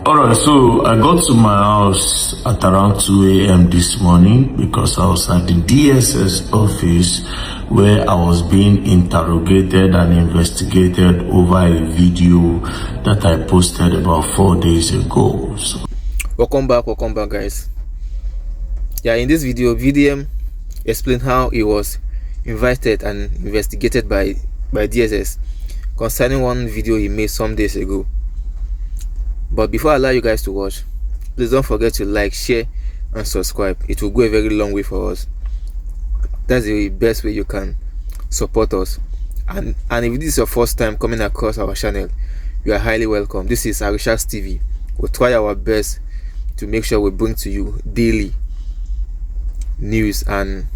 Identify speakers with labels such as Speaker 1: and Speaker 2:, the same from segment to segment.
Speaker 1: Alright, so I got to my house at around 2 a.m. this morning because I was at the DSS office where I was being interrogated and investigated over a video that I posted about 4 days ago. So,
Speaker 2: welcome back guys. Yeah, in this video, VDM explained how he was invited and investigated by DSS concerning one video he made some days ago. But before I allow you guys to watch, please don't forget to like, share and subscribe. It will go a very long way for us. That's the best way you can support us. And if this is your first time coming across our channel, you are highly welcome. This is Arisha's TV. We'll try our best to make sure we bring to you daily news and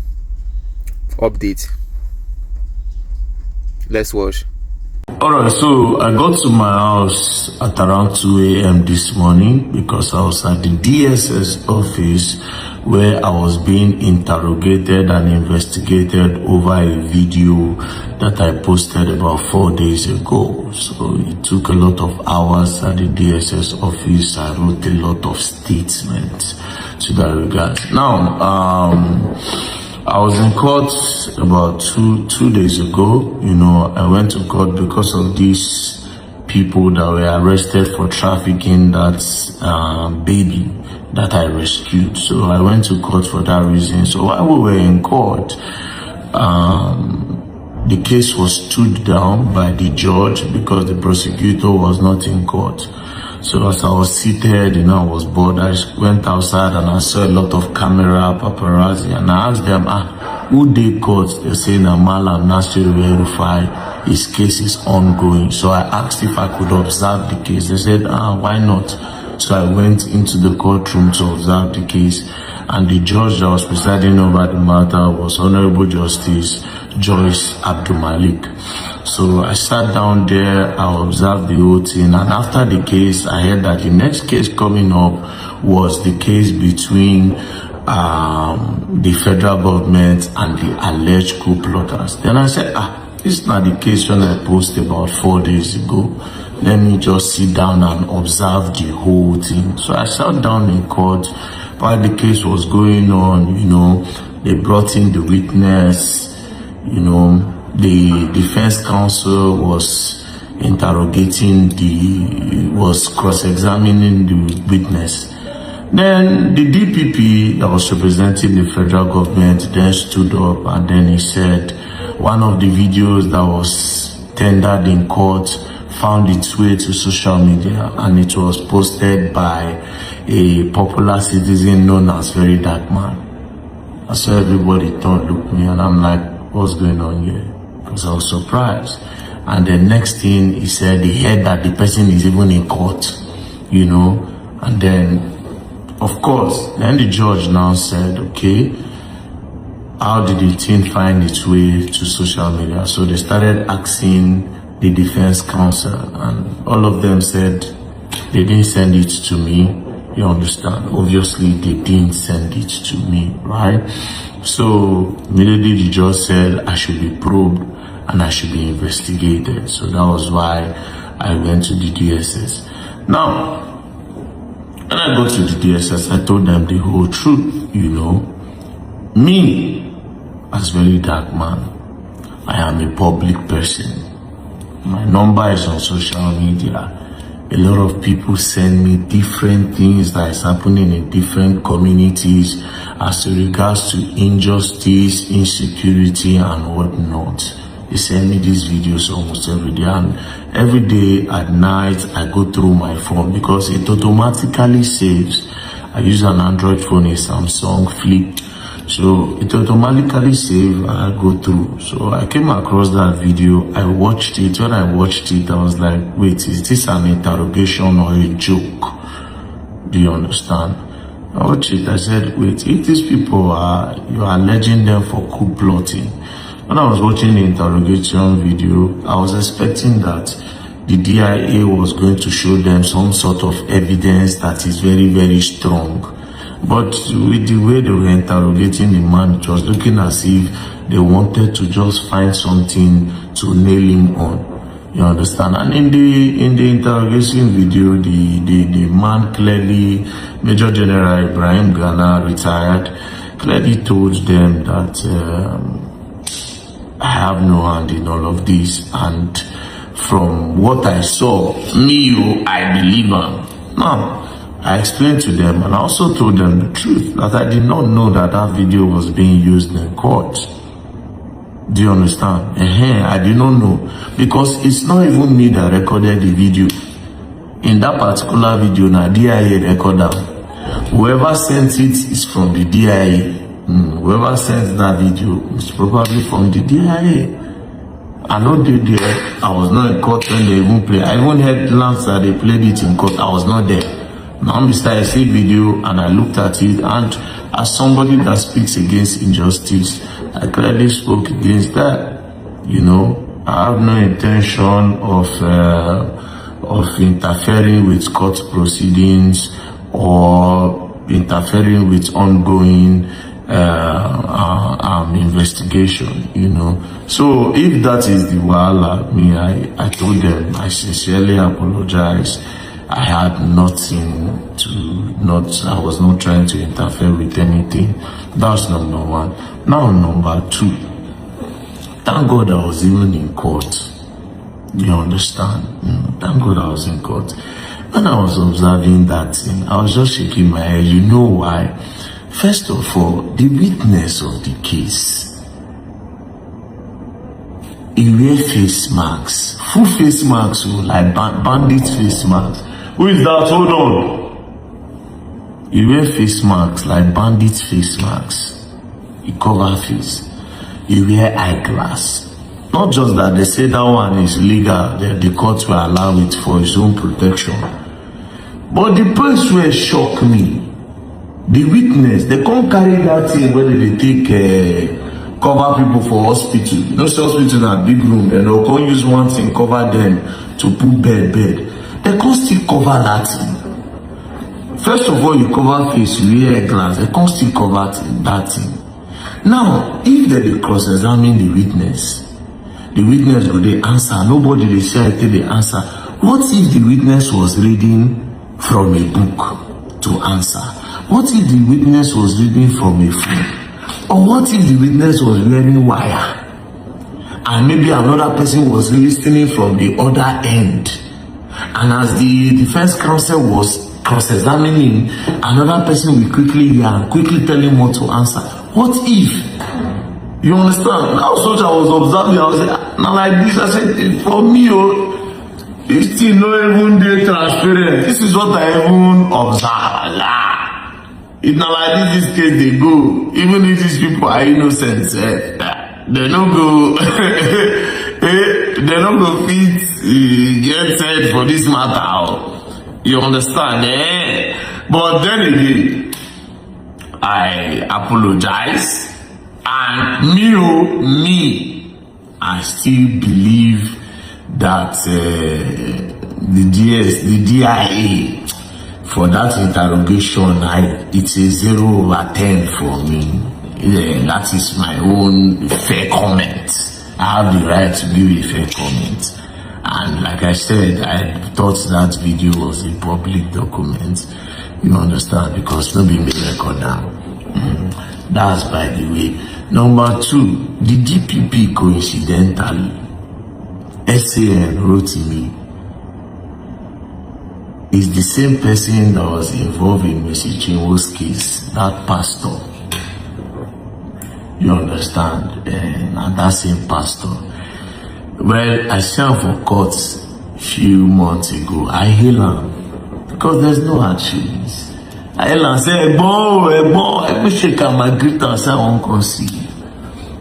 Speaker 2: updates. Let's watch.
Speaker 1: alright, so I got to my house at around 2 a.m. this morning because I was at the DSS office where I was being interrogated and investigated over a video that I posted about 4 days ago. So it took a lot of hours at the DSS office. I wrote a lot of statements to that regard. Now, I was in court about two days ago. I went to court because of these people that were arrested for trafficking that baby that I rescued. So I went to court for that reason. So while we were in court, the case was stood down by the judge because the prosecutor was not in court. So as I was seated, I was bored. I went outside and I saw a lot of camera, paparazzi, and I asked them, who they caught? They say Malam Nasir Rufai, his case is ongoing. So I asked if I could observe the case. They said, why not? So I went into the courtroom to observe the case, and the judge that was presiding over the matter was Honorable Justice Joyce Abdul Malik. So I sat down there, I observed the whole thing, and after the case, I heard that the next case coming up was the case between the federal government and the alleged coup plotters. Then I said, this is not the case when I posted about 4 days ago. Let me just sit down and observe the whole thing. So I sat down in court while the case was going on. They brought in the witness. The defense counsel was was cross-examining the witness. Then the DPP that was representing the federal government then stood up, and then he said one of the videos that was tendered in court found its way to social media, and it was posted by a popular citizen known as Very Dark Man. I saw everybody look at me, and I'm like, what's going on here? Because I was surprised. And the next thing he said, he heard that the person is even in court, and then of course, then the judge now said, okay, how did the thing find its way to social media? So they started asking the defense counsel, and all of them said they didn't send it to me. You understand? Obviously, they didn't send it to me, right? So immediately the judge said I should be probed and I should be investigated. So that was why I went to the DSS. Now, when I got to the DSS, I told them the whole truth, Me, as Very Dark Man, I am a public person. My number is on social media. A lot of people send me different things that is happening in different communities as regards to injustice, insecurity, and whatnot. They send me these videos almost every day, and every day at night I go through my phone because it automatically saves. I use an Android phone, a Samsung Flip, so it automatically saves and I go through. So I came across that video, I watched it. When I watched it, I was like, wait, is this an interrogation or a joke? Do you understand? I watched it, I said, wait, if these people you are alleging them for coup plotting. When I was watching the interrogation video, I was expecting that the DIA was going to show them some sort of evidence that is very, very strong. But with the way they were interrogating the man, it was looking as if they wanted to just find something to nail him on. You understand? And in the interrogation video, the man clearly, Major General Ibrahim Ghana, retired, clearly told them that I have no hand in all of this, and from what I saw, I believe him. Now, I explained to them, and I also told them the truth, that I did not know that that video was being used in court. Do you understand? I did not know, because it's not even me that recorded the video. In that particular video, now DIA recorder. Whoever sent it is from the DIA. Whoever sent that video is probably from the DIA. I know they there. I was not in court when they even play. I even heard Lance that they played it in court. I was not there. Now I see video and I looked at it, and as somebody that speaks against injustice, I clearly spoke against that. You know, I have no intention of interfering with court proceedings or interfering with ongoing investigation, you know. So if that is the wahala, I told them I sincerely apologize. I had nothing to, I was not trying to interfere with anything. That's number one. Now, number two, thank God I was even in court. You understand? Thank God I was in court. When I was observing that thing, I was just shaking my head. You know why? First of all, the witness of the case, he wear face masks, full face masks, like bandit face masks. Who is that? Hold on. He wear face masks, like bandit face masks. He cover face. He wear eyeglass. Not just that, they say that one is legal, the court will allow it for his own protection. But the place where shock me, the witness, they can't carry that thing where they take cover people for hospital. You know, hospital in a big room, and they can't use one thing, cover them to put bed. They can't still cover that thing. First of all, you cover face, you wear glass, they can't still cover that thing. Now, if they cross-examine the witness go they answer, nobody they say they answer. What if the witness was reading from a book to answer? What if the witness was reading from a phone? Or what if the witness was wearing wire? And maybe another person was listening from the other end. And as the defense counsel was cross-examining, another person will quickly hear and quickly tell him what to answer. What if? You understand? Now, such I was observing, I was like, now like this, I said, for me, it's still not even there transparent. This is what I even observe. It's not like this case they go. Even if these people are innocent, they don't go, they don't go fit, get set for this matter. You understand, But then again, I apologize. And me, I still believe that the DIA for that interrogation, it's a 0/10 for me. Yeah, that is my own fair comment. I have the right to give a fair comment. And like I said, I thought that video was a public document. You understand? Because nobody may record now. That's by the way. Number two, the DPP coincidentally, SAN wrote me, is the same person that was involved in Mercy Chinwo's case, that pastor. You understand? And that same pastor. Well, I saw him for court a few months ago. I hail him because there's no hard feelings. I hail him, say, let me shake out my greet and say, I won't come see you.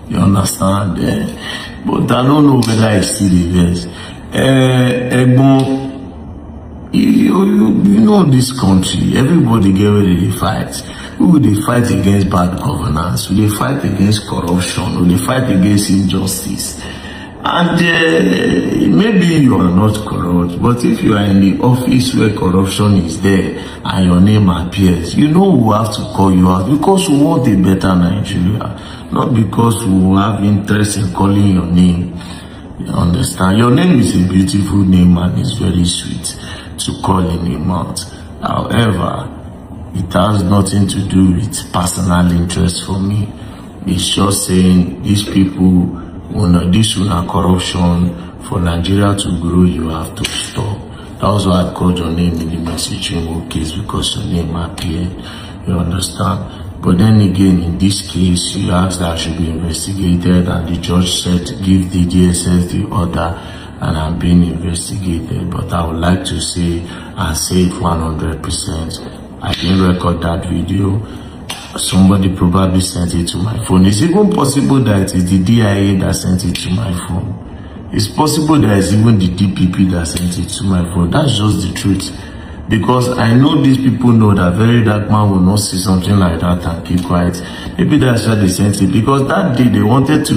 Speaker 1: You understand? But I don't know whether I still the best. You know this country, everybody get ready to fight. Who will they fight against bad governance? Will they fight against corruption? Will they fight against injustice? And maybe you are not corrupt, but if you are in the office where corruption is there and your name appears, you know we have to call you out because we want a better Nigeria, not because we have interest in calling your name. You understand? Your name is a beautiful name and it's very sweet to call in a mouth. However, it has nothing to do with personal interest for me. It's just saying these people, this una corruption for Nigeria to grow, you have to stop. That was why I called your name in the messaging case, because your name appeared. You understand? But then again, in this case, you asked that I should be investigated, and the judge said give the DSS the order, and I'm being investigated. But I would like to say and say it 100%. I didn't record that video. Somebody probably sent it to my phone. It's even possible that it is the DIA that sent it to my phone. It's possible that it's even the DPP that sent it to my phone. That's just the truth. Because I know these people know that very dark man will not see something like that and keep quiet. Maybe that's why they sent it. Because that day they wanted to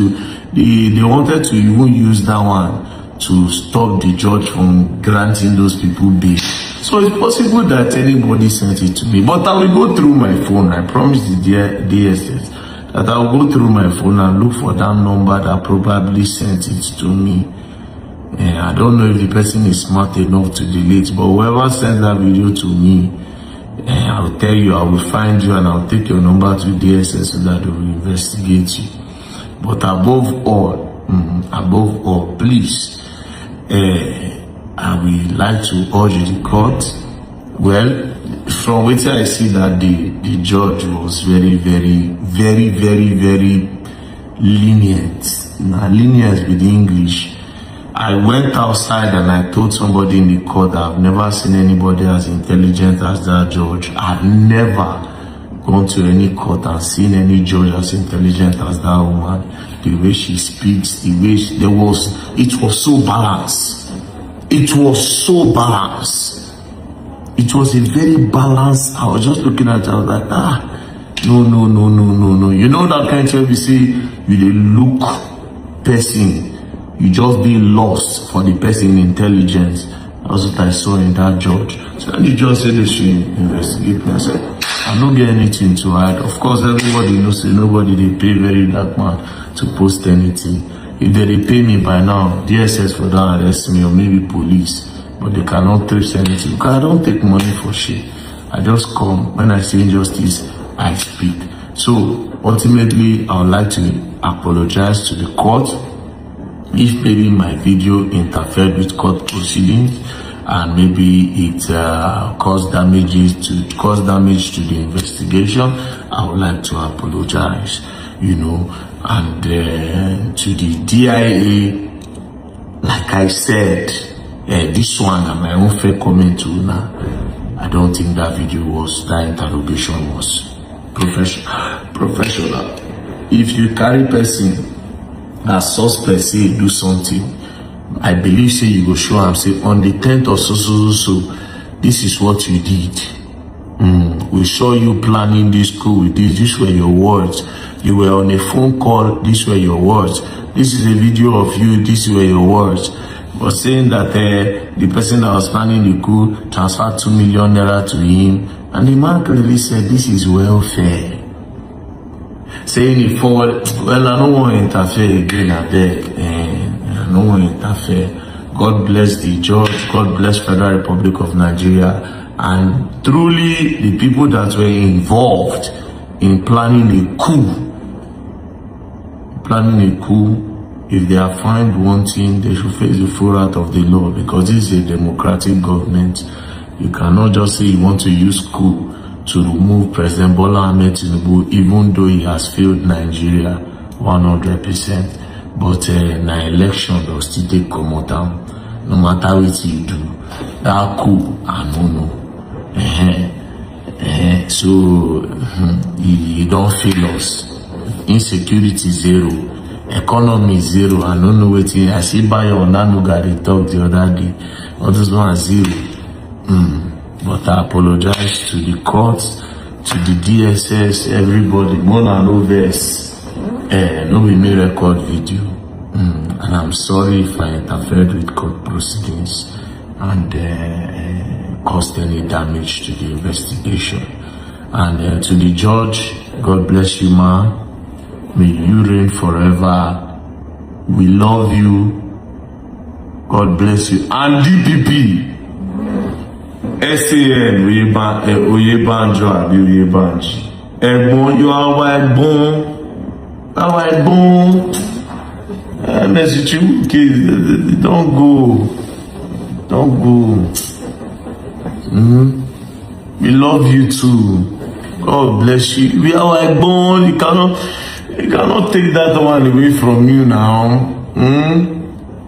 Speaker 1: even use that one to stop the judge from granting those people bail. So it's possible that anybody sent it to me. But I will go through my phone. I promise the DSS that I will go through my phone and look for that number that probably sent it to me. I don't know if the person is smart enough to delete, but whoever sent that video to me, I'll tell you, I will find you and I'll take your number to DSS so that they will investigate you. But above all, please, I would like to urge the court. Well, from which I see that the judge was very lenient. Now, lenient with the English. I went outside and I told somebody in the court that I've never seen anybody as intelligent as that judge. I've never gone to any court and seen any judge as intelligent as that woman. The way she speaks, the way it was so balanced. It was so balanced. It was a very balanced. I was just looking at her, I was like, no. You know that kind of, you see, you dey look person. You just be lost for the person intelligence. That's what I saw in that judge. So then the judge said they should investigate me. I said, I don't get anything to hide. Of course, everybody knows that nobody they pay very dark man to post anything. If they pay me by now, DSS for that arrest me or maybe police, but they cannot trace anything because I don't take money for shit. I just come when I see injustice, I speak. So ultimately, I would like to apologize to the court if maybe my video interfered with court proceedings and maybe it caused damage to the investigation. I would like to apologize, and to the DIA, like I said, this one and my own fair comment to now, I don't think that interrogation was professional. If you carry person as suspect say do something, I believe say you go show am say on the 10th of so this is what you did. We saw you planning this school with this. These were your words. You were on a phone call. These were your words. This is a video of you. These were your words. But saying that the person that was planning the coup transferred 2 million naira to him, and the man clearly said this is welfare. Saying it forward, well, I don't want to interfere again, I beg. I don't want to interfere. God bless the judge. God bless Federal Republic of Nigeria. And truly, the people that were involved in planning a coup, if they are found wanting, they should face the full wrath of the law, because this is a democratic government. You cannot just say you want to use coup to remove President Bola Ahmed Tinubu, even though he has failed Nigeria 100%. But na election will still take come out, no matter what you do. That coup, I don't know. So you don't fail us. Insecurity zero, economy zero. I don't know what I see by your Nanuga they talk the other day. All those ones zero. But I apologize to the courts, to the DSS, everybody. More than no verse. No we may record video. And I'm sorry if I interfered with court proceedings and caused any damage to the investigation. And to the judge, God bless you, man. May you reign forever. We love you. God bless you. And DPP, SAN, Oyebanjo, Abi Oyebanji. Egbon, you are white bone. White bone. Message you, kids. Don't go. Don't go. We love you too. God bless you. We are white bone. You cannot take that one away from you now.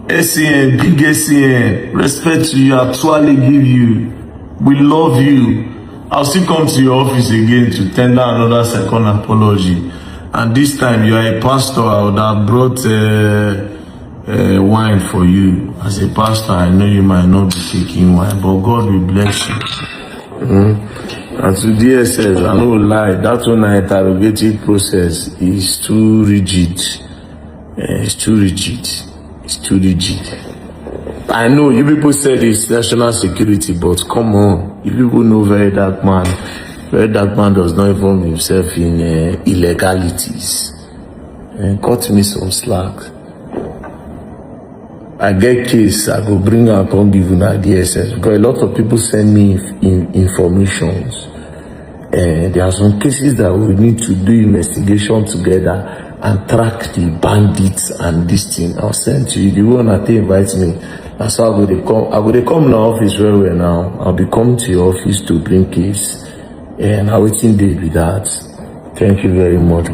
Speaker 1: SAN, big SAN, respect to you, actually give you. We love you. I'll still come to your office again to tender another second apology. And this time you are a pastor. I would have brought wine for you. As a pastor, I know you might not be taking wine, but God will bless you. And to DSS, I no lie, that one interrogative process is too rigid. It's too rigid. It's too rigid. I know you people said it's national security, but come on, you people know very dark man does not involve himself in illegalities. Cut me some slack. I get case, I go bring out on give una DSS because a lot of people send me informations. There are some cases that we need to do investigation together and track the bandits and this thing. I'll send to you. The one that they invite me. That's how I go come in the office very well now. I'll be coming to your office to bring case. And I'm waiting there with that. Thank you very much.